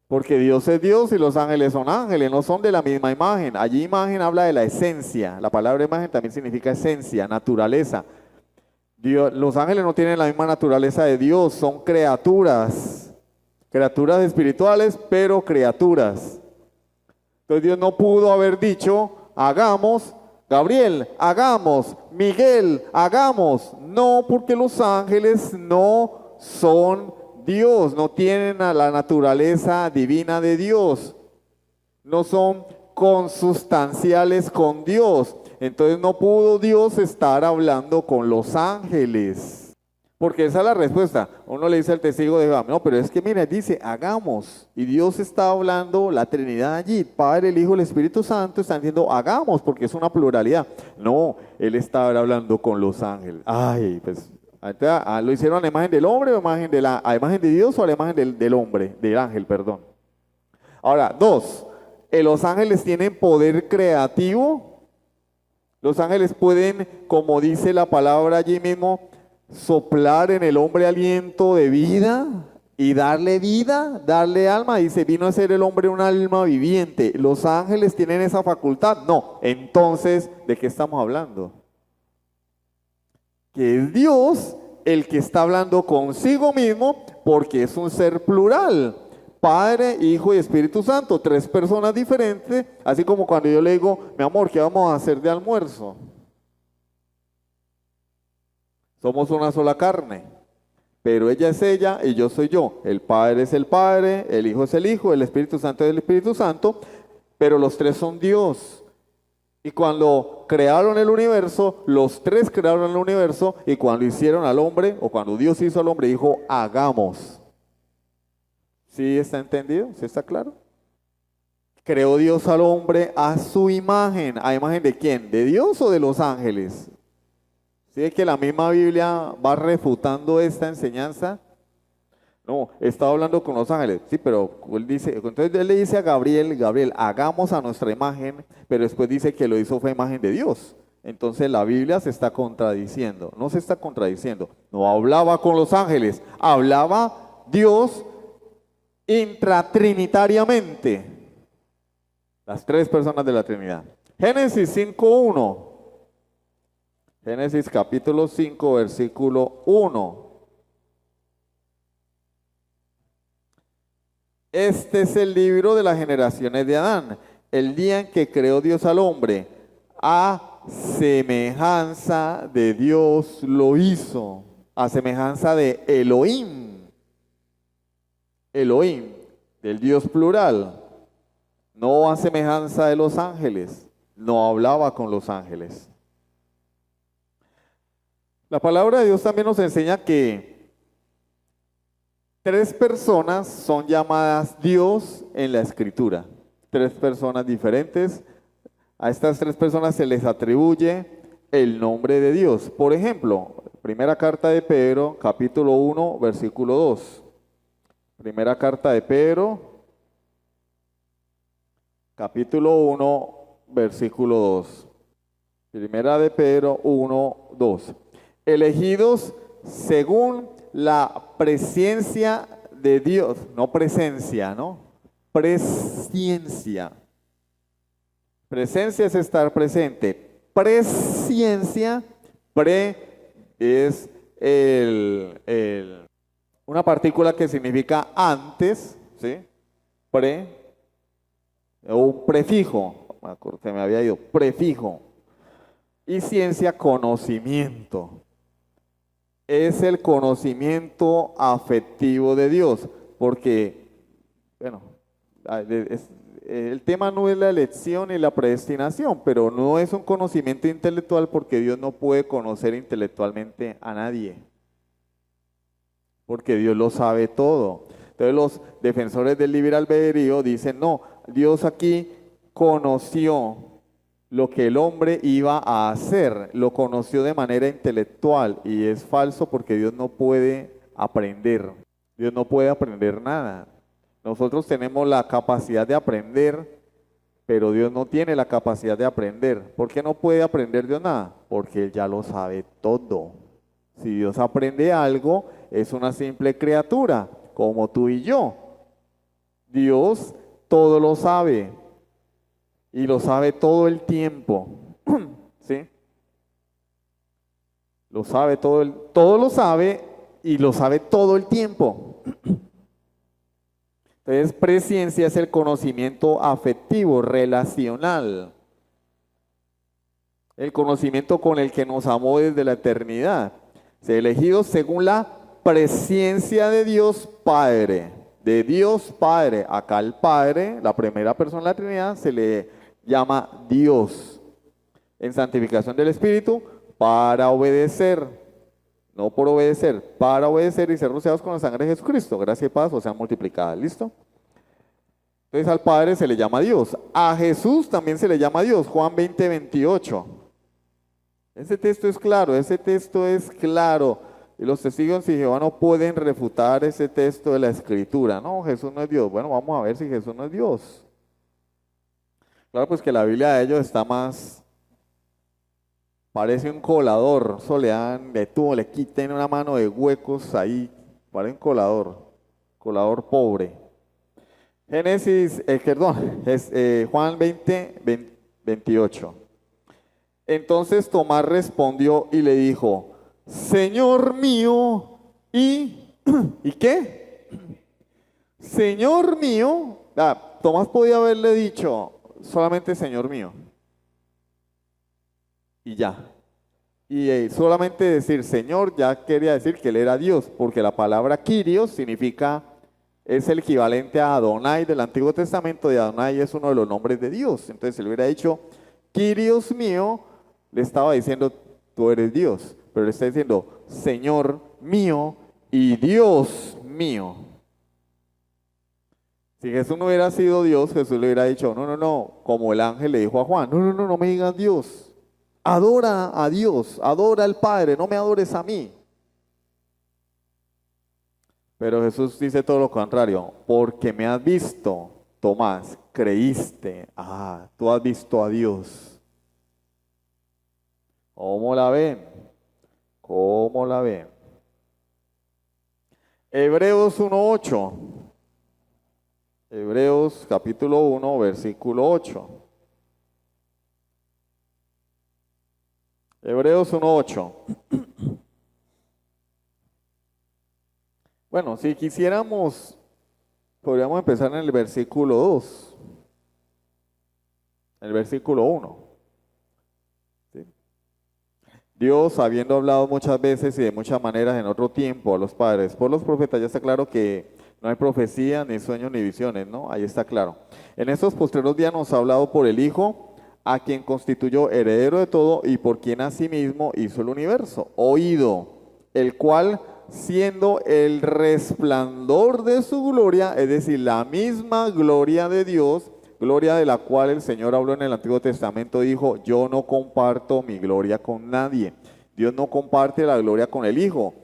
Porque Dios es Dios y los ángeles son ángeles, no son de la misma imagen. Allí imagen habla de la esencia. La palabra imagen también significa esencia, naturaleza. Los ángeles no tienen la misma naturaleza de Dios, son criaturas. Criaturas espirituales, pero criaturas. Entonces Dios no pudo haber dicho, hagamos, Gabriel, hagamos, Miguel, hagamos. No, porque los ángeles no son Dios, no tienen a la naturaleza divina de Dios. No son consustanciales con Dios. Entonces no pudo Dios estar hablando con los ángeles. Porque esa es la respuesta. Uno le dice al testigo de Jehová, no, pero es que mira, dice, hagamos. Y Dios está hablando, la Trinidad allí, Padre, el Hijo, el Espíritu Santo, están diciendo, hagamos, porque es una pluralidad. No, Él está hablando con los ángeles. Ay, pues, ¿lo hicieron a la imagen del hombre o a la imagen de Dios o a la imagen del hombre, del ángel, perdón? Ahora, dos, los ángeles tienen poder creativo. Los ángeles pueden, como dice la palabra allí mismo, soplar en el hombre aliento de vida y darle vida, darle alma. Dice, vino a ser el hombre un alma viviente. ¿Los ángeles tienen esa facultad? No. Entonces, ¿de qué estamos hablando? Que es Dios el que está hablando consigo mismo, porque es un ser plural. Padre, Hijo y Espíritu Santo, tres personas diferentes, así como cuando yo le digo, mi amor, ¿qué vamos a hacer de almuerzo? Somos una sola carne, pero ella es ella y yo soy yo. El Padre es el Padre, el Hijo es el Hijo, el Espíritu Santo es el Espíritu Santo, pero los tres son Dios. Y cuando crearon el universo, los tres crearon el universo, y cuando hicieron al hombre, o cuando Dios hizo al hombre, dijo, hagamos. ¿Sí está entendido? ¿Sí está claro? Creó Dios al hombre a su imagen. ¿A imagen de quién? ¿De Dios o de los ángeles? ¿Sí es que la misma Biblia va refutando esta enseñanza? No, está hablando con los ángeles. Sí, pero él dice, entonces él le dice a Gabriel, hagamos a nuestra imagen, pero después dice que lo hizo fue imagen de Dios. Entonces la Biblia se está contradiciendo. No se está contradiciendo. No hablaba con los ángeles, hablaba Dios intratrinitariamente. Las tres personas de la Trinidad. Génesis 5:1. Génesis capítulo 5, versículo 1. Este es el libro de las generaciones de Adán, el día en que creó Dios al hombre. A semejanza de Dios lo hizo, a semejanza de Elohim. Elohim, del Dios plural, no a semejanza de los ángeles, no hablaba con los ángeles. La palabra de Dios también nos enseña que tres personas son llamadas Dios en la Escritura. Tres personas diferentes. A estas tres personas se les atribuye el nombre de Dios. Por ejemplo, primera carta de Pedro, capítulo 1, versículo 2. Primera carta de Pedro, capítulo 1, versículo 2. Primera de Pedro 1, 2. Elegidos según la presciencia de Dios, no presencia, ¿no? Presciencia. Presencia es estar presente. Presciencia, es una partícula que significa antes, ¿sí? O un prefijo, se me había ido, prefijo. Y ciencia, conocimiento. Es el conocimiento afectivo de Dios, porque, bueno, El tema no es la elección y la predestinación, pero no es un conocimiento intelectual porque Dios no puede conocer intelectualmente a nadie, porque Dios lo sabe todo. Entonces los defensores del libre albedrío dicen, no, Dios aquí conoció lo que el hombre iba a hacer, lo conoció de manera intelectual y es falso porque Dios no puede aprender, Dios no puede aprender nada. Nosotros tenemos la capacidad de aprender, pero Dios no tiene la capacidad de aprender. ¿Por qué no puede aprender Dios nada? Porque Él ya lo sabe todo. Si Dios aprende algo, es una simple criatura, como tú y yo. Dios todo lo sabe y lo sabe todo el tiempo. ¿Sí? Lo sabe todo lo sabe y lo sabe todo el tiempo. Entonces, presciencia es el conocimiento afectivo, relacional. El conocimiento con el que nos amó desde la eternidad. Se elegido según la presciencia de Dios Padre. De Dios Padre. Acá el Padre, la primera persona de la Trinidad, se le llama Dios. En santificación del Espíritu, para obedecer. No por obedecer, para obedecer y ser rociados con la sangre de Jesucristo. Gracia y paz o sean multiplicadas. ¿Listo? Entonces al Padre se le llama Dios. A Jesús también se le llama Dios. Juan 20, 28. Ese texto es claro, ese texto es claro. Y los testigos de Jehová no pueden refutar ese texto de la Escritura. No, Jesús no es Dios. Bueno, vamos a ver si Jesús no es Dios. Claro, pues que la Biblia de ellos está más... Parece un colador, eso le quiten una mano de huecos ahí, parece un colador pobre. Juan 20, 28. Entonces Tomás respondió y le dijo, Señor mío, ¿y qué? Señor mío, Tomás podía haberle dicho solamente Señor mío. Y ya. Y solamente decir Señor ya quería decir que Él era Dios, porque la palabra Kyrios significa, es el equivalente a Adonai del Antiguo Testamento, y Adonai es uno de los nombres de Dios. Entonces, si le hubiera dicho Kyrios mío, le estaba diciendo tú eres Dios, pero le está diciendo Señor mío y Dios mío. Si Jesús no hubiera sido Dios, Jesús le hubiera dicho, no, como el ángel le dijo a Juan, no me digas Dios. Adora a Dios, adora al Padre, no me adores a mí. Pero Jesús dice todo lo contrario, porque me has visto, Tomás, creíste. Tú has visto a Dios. ¿Cómo la ven? ¿Cómo la ven? Hebreos 1:8. Hebreos capítulo 1, versículo 8. Hebreos 1:8. Bueno, si quisiéramos, podríamos empezar en el versículo 2. El versículo 1. ¿Sí? Dios, habiendo hablado muchas veces y de muchas maneras en otro tiempo a los padres, por los profetas, ya está claro que no hay profecía, ni sueños, ni visiones, ¿no? Ahí está claro. En estos postreros días nos ha hablado por el Hijo, a quien constituyó heredero de todo y por quien asimismo hizo el universo, oído, el cual siendo el resplandor de su gloria, es decir, la misma gloria de Dios, gloria de la cual el Señor habló en el Antiguo Testamento, dijo, yo no comparto mi gloria con nadie. Dios no comparte la gloria con el Hijo.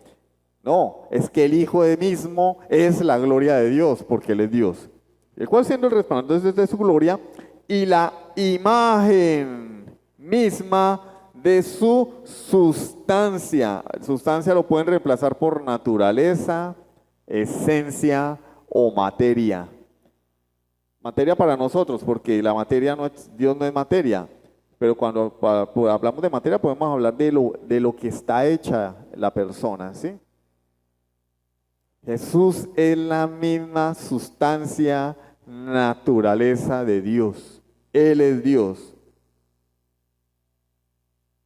No, es que el Hijo mismo es la gloria de Dios, porque Él es Dios. El cual siendo el resplandor de su gloria y la imagen misma de su sustancia. Sustancia lo pueden reemplazar por naturaleza, esencia o materia. Materia para nosotros, porque la materia no es, Dios no es materia. Pero cuando hablamos de materia podemos hablar de lo que está hecha la persona, ¿sí? Jesús es la misma sustancia, naturaleza de Dios. Él es Dios.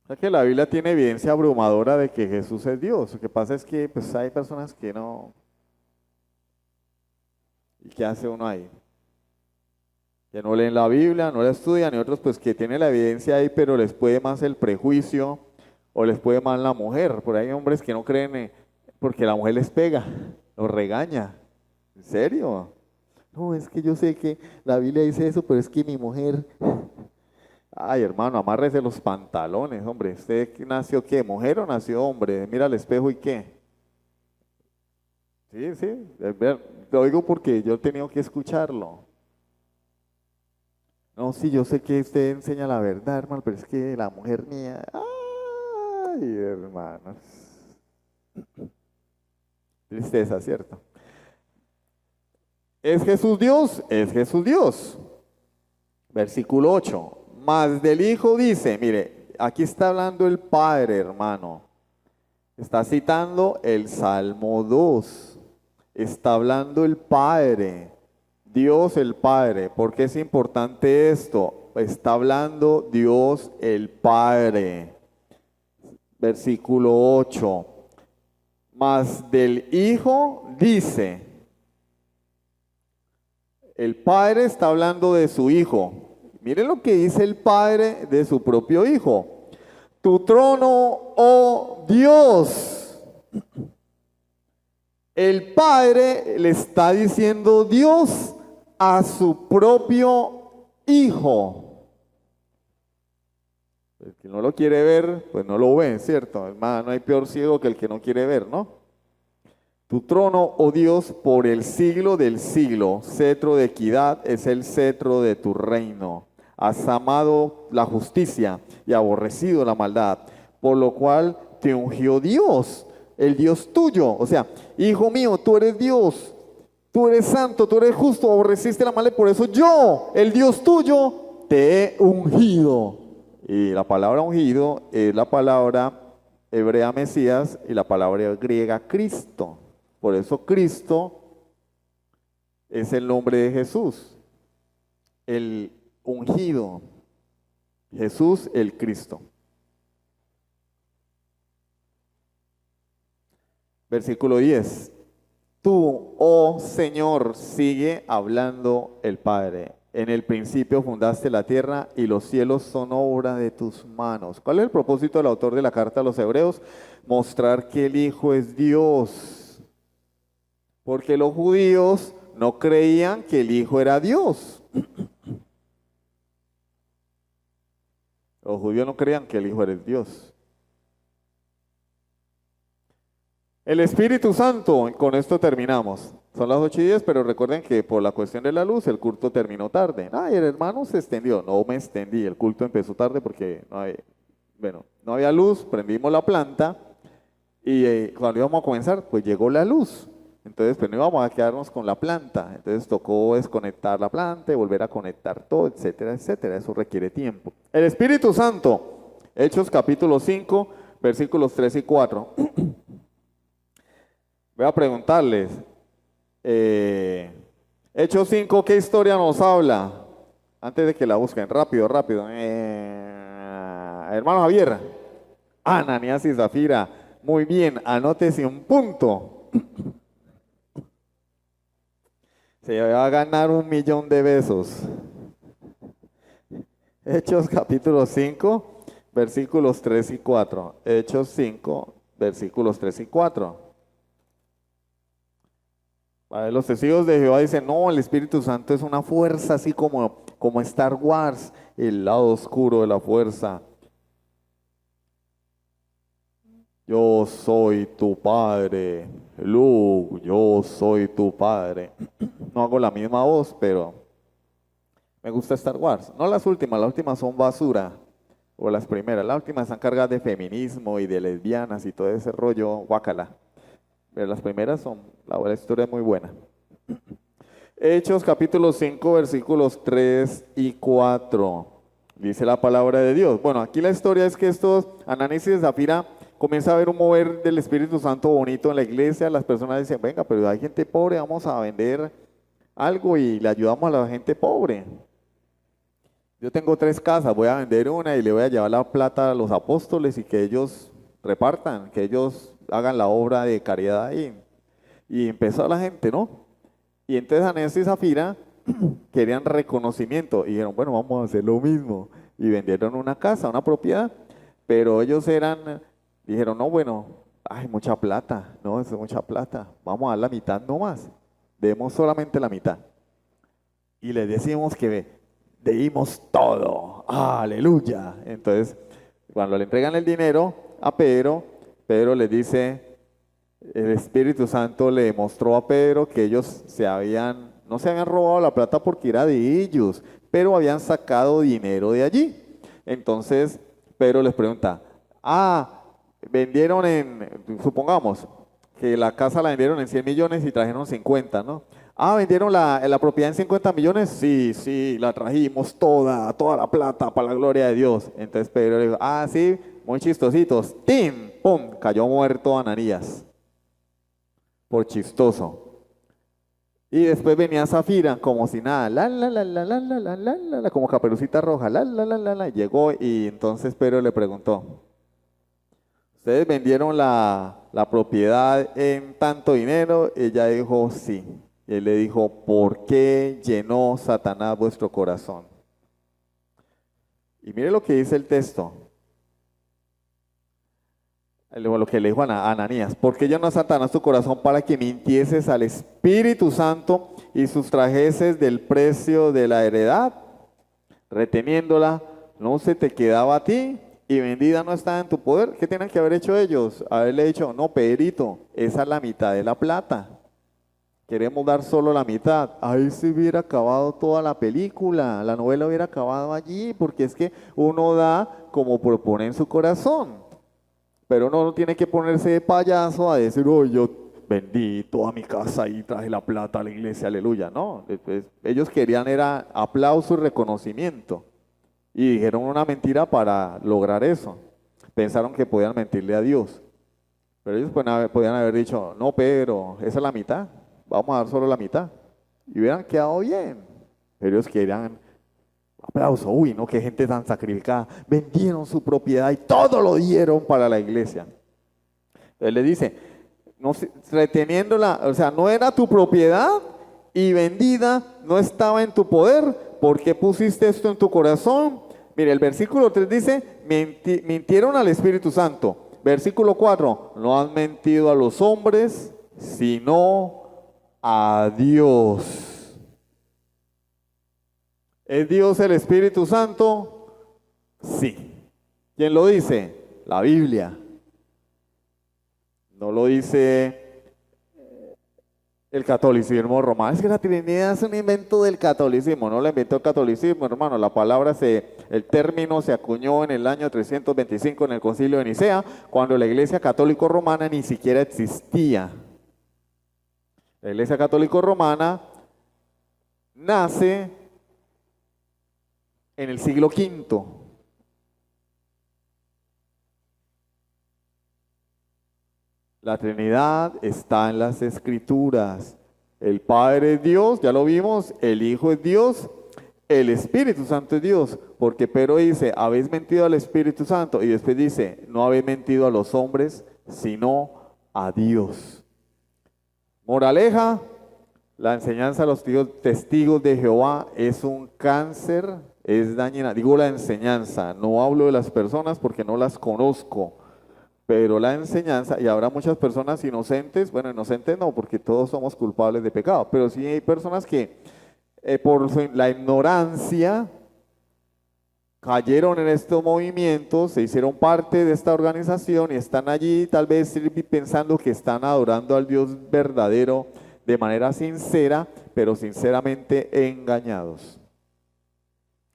O sea que la Biblia tiene evidencia abrumadora de que Jesús es Dios. Lo que pasa es que pues, hay personas que no. ¿Y qué hace uno ahí? que no leen la Biblia, no la estudian, y otros pues que tienen la evidencia ahí, pero les puede más el prejuicio o les puede más la mujer. Por ahí hay hombres que no creen porque la mujer les pega, los regaña. ¿En serio? No, es que yo sé que la Biblia dice eso, pero es que mi mujer... Ay, hermano, amárrese los pantalones, hombre. ¿Usted nació qué? ¿Mujer o nació hombre? Mira al espejo y qué. Sí, sí, lo digo porque yo he tenido que escucharlo. No, sí, yo sé que usted enseña la verdad, hermano, pero es que la mujer mía... Ay, hermanos. Tristeza, ¿cierto? ¿Es Jesús Dios? Es Jesús Dios. Versículo 8. Más del Hijo dice, mire, aquí está hablando el Padre, hermano. Está citando el Salmo 2. Está hablando el Padre, Dios el Padre. ¿Por qué es importante esto? Está hablando Dios el Padre. Versículo 8. Mas del Hijo dice, el Padre está hablando de su Hijo. Miren lo que dice el Padre de su propio Hijo. Tu trono, oh Dios. El Padre le está diciendo Dios a su propio Hijo. El que no lo quiere ver, pues no lo ve, ¿cierto? Hermano, no hay peor ciego que el que no quiere ver, ¿no? Tu trono, oh Dios, por el siglo del siglo, cetro de equidad es el cetro de tu reino. Has amado la justicia y aborrecido la maldad, por lo cual te ungió Dios, el Dios tuyo. O sea, hijo mío, tú eres Dios, tú eres santo, tú eres justo, aborreciste la maldad, por eso yo, el Dios tuyo, te he ungido. Y la palabra ungido es la palabra hebrea Mesías y la palabra griega Cristo. Por eso Cristo es el nombre de Jesús, el ungido, Jesús el Cristo. Versículo 10. Tú, oh Señor, sigue hablando el Padre. En el principio fundaste la tierra y los cielos son obra de tus manos. ¿Cuál es el propósito del autor de la carta a los Hebreos? Mostrar que el Hijo es Dios. Porque los judíos no creían que el Hijo era Dios. Los judíos no creían que el Hijo era Dios. El Espíritu Santo, con esto terminamos. Son las 8:10, pero recuerden que por la cuestión de la luz el culto terminó tarde. Ay, el hermano se extendió. No me extendí, el culto empezó tarde porque no había luz, prendimos la planta y cuando íbamos a comenzar, pues llegó la luz. Entonces, pues no íbamos a quedarnos con la planta. Entonces tocó desconectar la planta y volver a conectar todo, etcétera, etcétera. Eso requiere tiempo. El Espíritu Santo, Hechos capítulo 5, versículos 3 y 4. Voy a preguntarles, Hechos 5, ¿qué historia nos habla? Antes de que la busquen, rápido, rápido. Hermano Javier, Ananías y Zafira, muy bien, anótese un punto. Se va a ganar 1.000.000 de besos. Hechos capítulo 5, versículos 3 y 4. Hechos 5, versículos 3 y 4. Los testigos de Jehová dicen, no, el Espíritu Santo es una fuerza así como Star Wars, el lado oscuro de la fuerza. Yo soy tu padre, Luke, yo soy tu padre. No hago la misma voz, pero me gusta Star Wars. No las últimas son basura, o las primeras. Las últimas están cargadas de feminismo y de lesbianas y todo ese rollo, guácala. Pero las primeras la historia es muy buena. Hechos capítulo 5, versículos 3 y 4. Dice la palabra de Dios. Bueno, aquí la historia es que estos Ananías y Zafira comienza a ver un mover del Espíritu Santo bonito en la iglesia. Las personas dicen, venga, pero hay gente pobre, vamos a vender algo y le ayudamos a la gente pobre. Yo tengo 3 casas, voy a vender una y le voy a llevar la plata a los apóstoles y que ellos repartan, que ellos hagan la obra de caridad ahí. Y empezó la gente, ¿no? Y entonces Ananías y Zafira querían reconocimiento y dijeron, bueno, vamos a hacer lo mismo. Y vendieron una casa, una propiedad, pero ellos dijeron, no, bueno, ay, mucha plata, no, eso es mucha plata, vamos a dar la mitad nomás, demos solamente la mitad. Y les decimos que dimos todo, aleluya. Entonces, cuando le entregan el dinero a Pedro, Pedro les dice, el Espíritu Santo le mostró a Pedro que ellos no se habían robado la plata porque era de ellos, pero habían sacado dinero de allí. Entonces, Pedro les pregunta, vendieron supongamos que la casa la vendieron en 100 millones y trajeron 50, ¿no? ¿Vendieron la propiedad en 50 millones? Sí, la trajimos toda la plata para la gloria de Dios. Entonces Pedro le dijo, sí, muy chistositos. ¡Tim! ¡Pum! Cayó muerto Ananías. Por chistoso. Y después venía Zafira como si nada, como Caperucita Roja, llegó y entonces Pedro le preguntó, ¿ustedes vendieron la propiedad en tanto dinero? Ella dijo, sí. Y él le dijo, ¿por qué llenó Satanás vuestro corazón? Y mire lo que dice el texto. Lo que le dijo a Ananías, ¿por qué llenó Satanás tu corazón para que mintieses al Espíritu Santo y sustrajeses del precio de la heredad? Reteniéndola, no se te quedaba a ti y vendida no estaba en tu poder. ¿Qué tienen que haber hecho ellos? Haberle dicho, no, Pedrito, esa es la mitad de la plata. Queremos dar solo la mitad. Ahí se hubiera acabado toda la película, la novela hubiera acabado allí, porque es que uno da como propone en su corazón. Pero uno no tiene que ponerse de payaso a decir, yo vendí toda mi casa y traje la plata a la iglesia, aleluya. No, ellos querían era aplauso y reconocimiento. Y dijeron una mentira para lograr eso. Pensaron que podían mentirle a Dios. Pero ellos podían haber dicho, no, Pedro, esa es la mitad, vamos a dar solo la mitad. Y hubieran quedado bien. Pero ellos querían aplauso, no, qué gente tan sacrificada. Vendieron su propiedad y todo lo dieron para la iglesia. Él le dice, no, reteniéndola, o sea, no era tu propiedad y vendida, no estaba en tu poder. ¿Por qué pusiste esto en tu corazón? Mire, el versículo 3 dice, mintieron al Espíritu Santo. Versículo 4, no han mentido a los hombres, sino a Dios. ¿Es Dios el Espíritu Santo? Sí. ¿Quién lo dice? La Biblia. No lo dice el catolicismo romano. Es que la Trinidad es un invento del catolicismo. No lo inventó el catolicismo, hermano. La palabra, el término se acuñó en el año 325 en el Concilio de Nicea, cuando la Iglesia Católica Romana ni siquiera existía. La Iglesia Católica Romana nace en el siglo V. La Trinidad está en las Escrituras. El Padre es Dios, ya lo vimos, el Hijo es Dios, el Espíritu Santo es Dios, porque Pedro dice, habéis mentido al Espíritu Santo, y después dice, no habéis mentido a los hombres, sino a Dios. Moraleja, la enseñanza a los testigos de Jehová es un cáncer, es dañina. Digo la enseñanza, no hablo de las personas porque no las conozco, pero la enseñanza, y habrá muchas personas inocentes, bueno, inocentes no, porque todos somos culpables de pecado, pero sí hay personas que por la ignorancia cayeron en estos movimientos, se hicieron parte de esta organización y están allí tal vez pensando que están adorando al Dios verdadero de manera sincera, pero sinceramente engañados.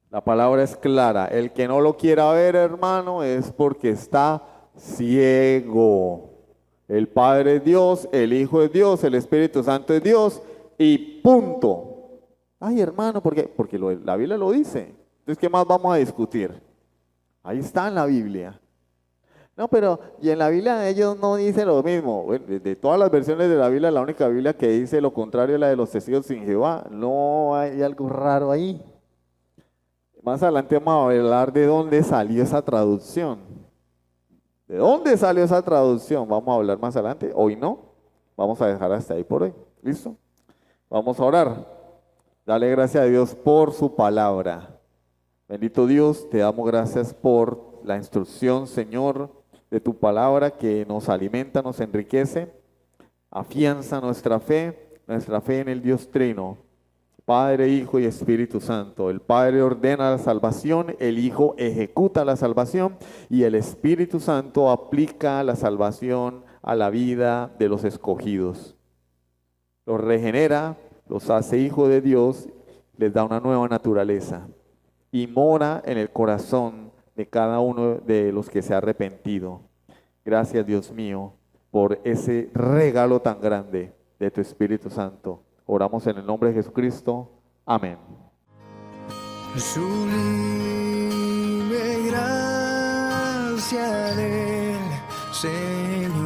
La palabra es clara, el que no lo quiera ver, hermano, es porque está ciego. El Padre es Dios, el Hijo es Dios, el Espíritu Santo es Dios y punto. Ay, hermano, porque la Biblia lo dice. Entonces, ¿qué más vamos a discutir? Ahí está en la Biblia. No, pero y en la Biblia ellos no dicen lo mismo. Bueno, de todas las versiones de la Biblia, la única Biblia que dice lo contrario es la de los testigos sin Jehová. No hay algo raro ahí. Más adelante vamos a hablar de dónde salió esa traducción. ¿De dónde salió esa traducción? Vamos a hablar más adelante. Hoy no. Vamos a dejar hasta ahí por hoy. ¿Listo? Vamos a orar. Dale gracias a Dios por su palabra. Bendito Dios, te damos gracias por la instrucción, Señor, de tu palabra que nos alimenta, nos enriquece, afianza nuestra fe en el Dios Trino, Padre, Hijo y Espíritu Santo. El Padre ordena la salvación, el Hijo ejecuta la salvación y el Espíritu Santo aplica la salvación a la vida de los escogidos. Los regenera, los hace hijos de Dios, les da una nueva naturaleza y mora en el corazón de cada uno de los que se ha arrepentido. Gracias, Dios mío, por ese regalo tan grande de tu Espíritu Santo. Oramos en el nombre de Jesucristo. Amén. Sublime gracia del Señor.